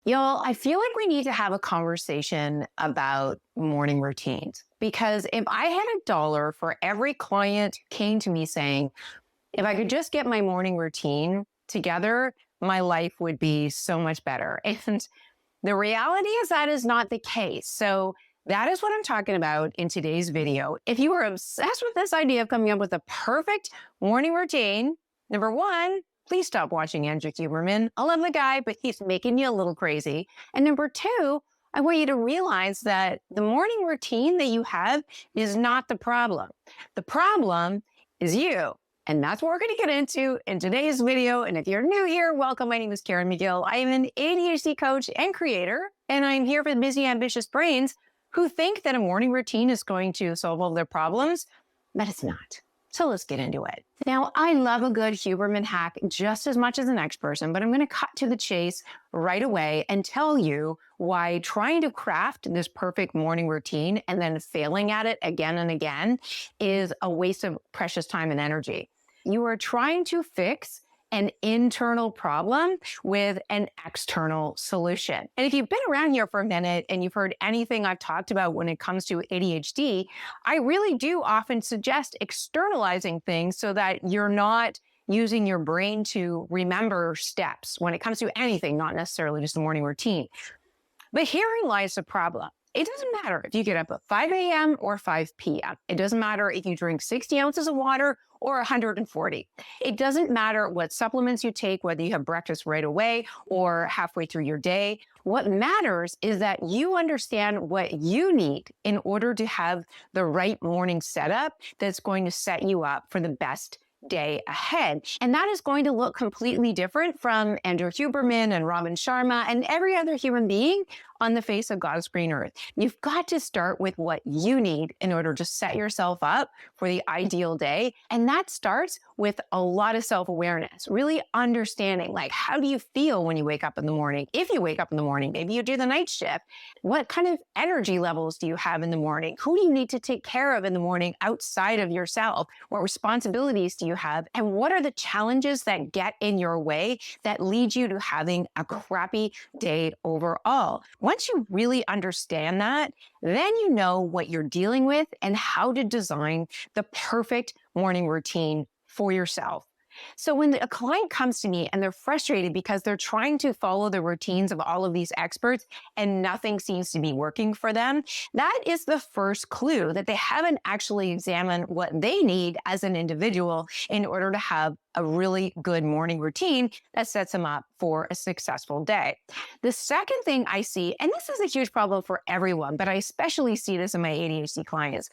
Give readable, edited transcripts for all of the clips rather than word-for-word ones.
Y'all, I feel like we need to have a conversation about morning routines because if I had $1 for every client who came to me saying, if I could just get my morning routine together, my life would be so much better. And the reality is that is not the case. So that is what I'm talking about in today's video. If you are obsessed with this idea of coming up with a perfect morning routine, number one, please stop watching Andrew Huberman. I love the guy, but he's making you a little crazy. And number two, I want you to realize that the morning routine that you have is not the problem. The problem is you. And that's what we're going to get into in today's video. And if you're new here, welcome. My name is Karen McGill. I am an ADHD coach and creator, and I'm here for busy, ambitious brains who think that a morning routine is going to solve all their problems, but it's not. So let's get into it. Now, I love a good Huberman hack just as much as the next person, but I'm going to cut to the chase right away and tell you why trying to craft this perfect morning routine and then failing at it again and again is a waste of precious time and energy. You are trying to fix an internal problem with an external solution. And if you've been around here for a minute and you've heard anything I've talked about when it comes to ADHD, I really do often suggest externalizing things so that you're not using your brain to remember steps when it comes to anything, not necessarily just the morning routine. But herein lies the problem. It doesn't matter if you get up at 5 a.m. or 5 p.m. It doesn't matter if you drink 60 ounces of water or 140. It doesn't matter what supplements you take, whether you have breakfast right away or halfway through your day. What matters is that you understand what you need in order to have the right morning setup that's going to set you up for the best day ahead. And that is going to look completely different from Andrew Huberman and Robin Sharma and every other human being on the face of God's green earth. You've got to start with what you need in order to set yourself up for the ideal day. And that starts with a lot of self-awareness, really understanding, like, how do you feel when you wake up in the morning? If you wake up in the morning, maybe you do the night shift. What kind of energy levels do you have in the morning? Who do you need to take care of in the morning outside of yourself? What responsibilities do you have? And what are the challenges that get in your way that lead you to having a crappy day overall? Once you really understand that, then you know what you're dealing with and how to design the perfect morning routine for yourself. So when a client comes to me and they're frustrated because they're trying to follow the routines of all of these experts and nothing seems to be working for them, that is the first clue that they haven't actually examined what they need as an individual in order to have a really good morning routine that sets them up for a successful day. The second thing I see, and this is a huge problem for everyone, but I especially see this in my ADHD clients,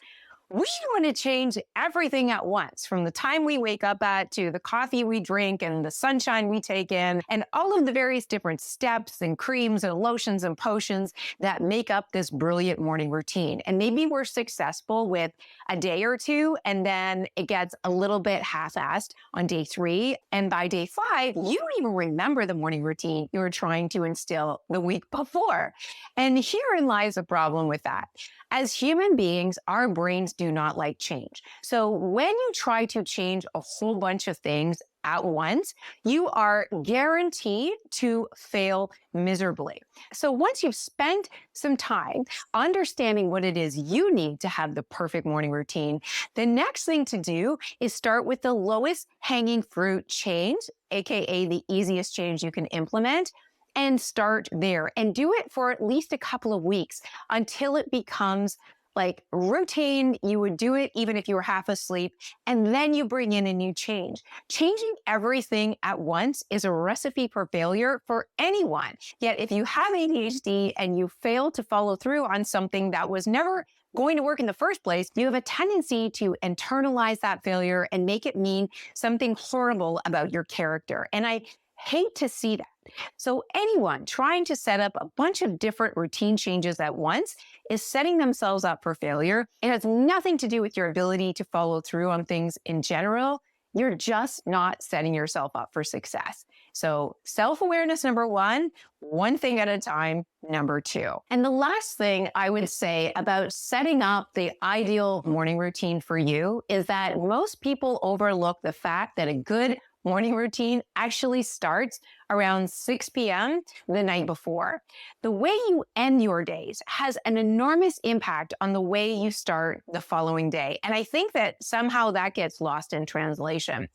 we want to change everything at once, from the time we wake up to the coffee we drink and the sunshine we take in, and all of the various different steps and creams and lotions and potions that make up this brilliant morning routine. And maybe we're successful with a day or two, and then it gets a little bit half-assed on day 3. And by day 5, you don't even remember the morning routine you were trying to instill the week before. And herein lies a problem with that. As human beings, our brains do not like change. So when you try to change a whole bunch of things at once, you are guaranteed to fail miserably. So once you've spent some time understanding what it is you need to have the perfect morning routine, the next thing to do is start with the lowest hanging fruit change, aka the easiest change you can implement, and start there and do it for at least a couple of weeks until it becomes like routine. You would do it even if you were half asleep, and then you bring in a new change. Changing everything at once is a recipe for failure for anyone. Yet if you have ADHD and you fail to follow through on something that was never going to work in the first place, you have a tendency to internalize that failure and make it mean something horrible about your character. And I hate to see that. So anyone trying to set up a bunch of different routine changes at once is setting themselves up for failure. It has nothing to do with your ability to follow through on things in general. You're just not setting yourself up for success. So self-awareness, number one thing at a time, number 2. And the last thing I would say about setting up the ideal morning routine for you is that most people overlook the fact that a good morning routine actually starts around 6 p.m. the night before. The way you end your days has an enormous impact on the way you start the following day. And I think that somehow that gets lost in translation.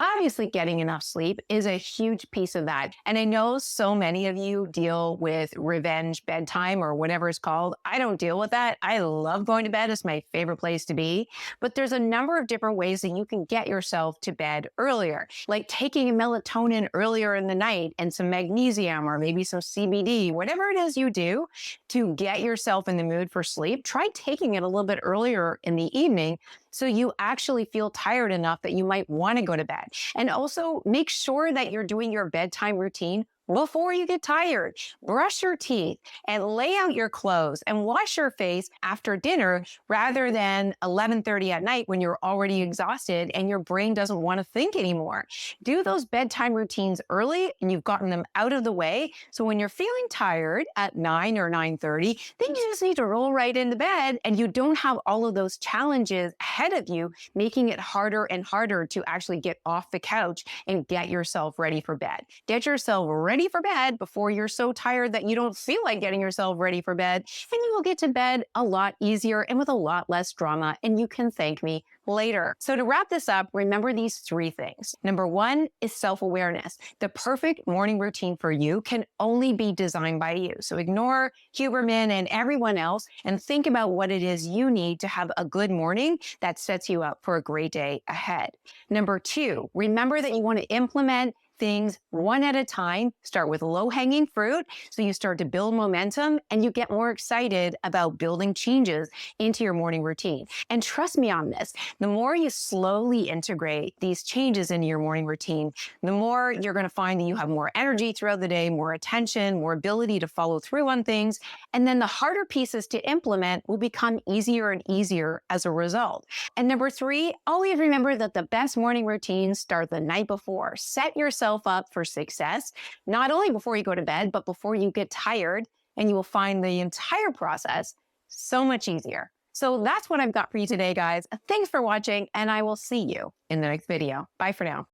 Obviously, getting enough sleep is a huge piece of that. And I know so many of you deal with revenge bedtime or whatever it's called. I don't deal with that. I love going to bed. It's my favorite place to be. But there's a number of different ways that you can get yourself to bed earlier, like taking a melatonin earlier in the night and some magnesium or maybe some CBD, whatever it is you do to get yourself in the mood for sleep. Try taking it a little bit earlier in the evening so you actually feel tired enough that you might want to go to bed. And also make sure that you're doing your bedtime routine before you get tired. Brush your teeth and lay out your clothes and wash your face after dinner rather than 11:30 at night when you're already exhausted and your brain doesn't want to think anymore. Do those bedtime routines early and you've gotten them out of the way. So when you're feeling tired at 9 or 9:30, then you just need to roll right into bed and you don't have all of those challenges ahead of you, making it harder and harder to actually get off the couch and get yourself ready for bed. Get yourself ready for bed before you're so tired that you don't feel like getting yourself ready for bed, and you will get to bed a lot easier and with a lot less drama, and you can thank me later. So to wrap this up, remember these 3 things. Number 1 is self-awareness. The perfect morning routine for you can only be designed by you. So ignore Huberman and everyone else and think about what it is you need to have a good morning that sets you up for a great day ahead. Number 2, remember that you want to implement things one at a time. Start with low-hanging fruit so you start to build momentum and you get more excited about building changes into your morning routine. And trust me on this, the more you slowly integrate these changes into your morning routine, the more you're going to find that you have more energy throughout the day, more attention, more ability to follow through on things. And then the harder pieces to implement will become easier and easier as a result. And number 3, always remember that the best morning routines start the night before. Set yourself up for success, not only before you go to bed, but before you get tired, and you will find the entire process so much easier. So that's what I've got for you today, guys. Thanks for watching, and I will see you in the next video. Bye for now.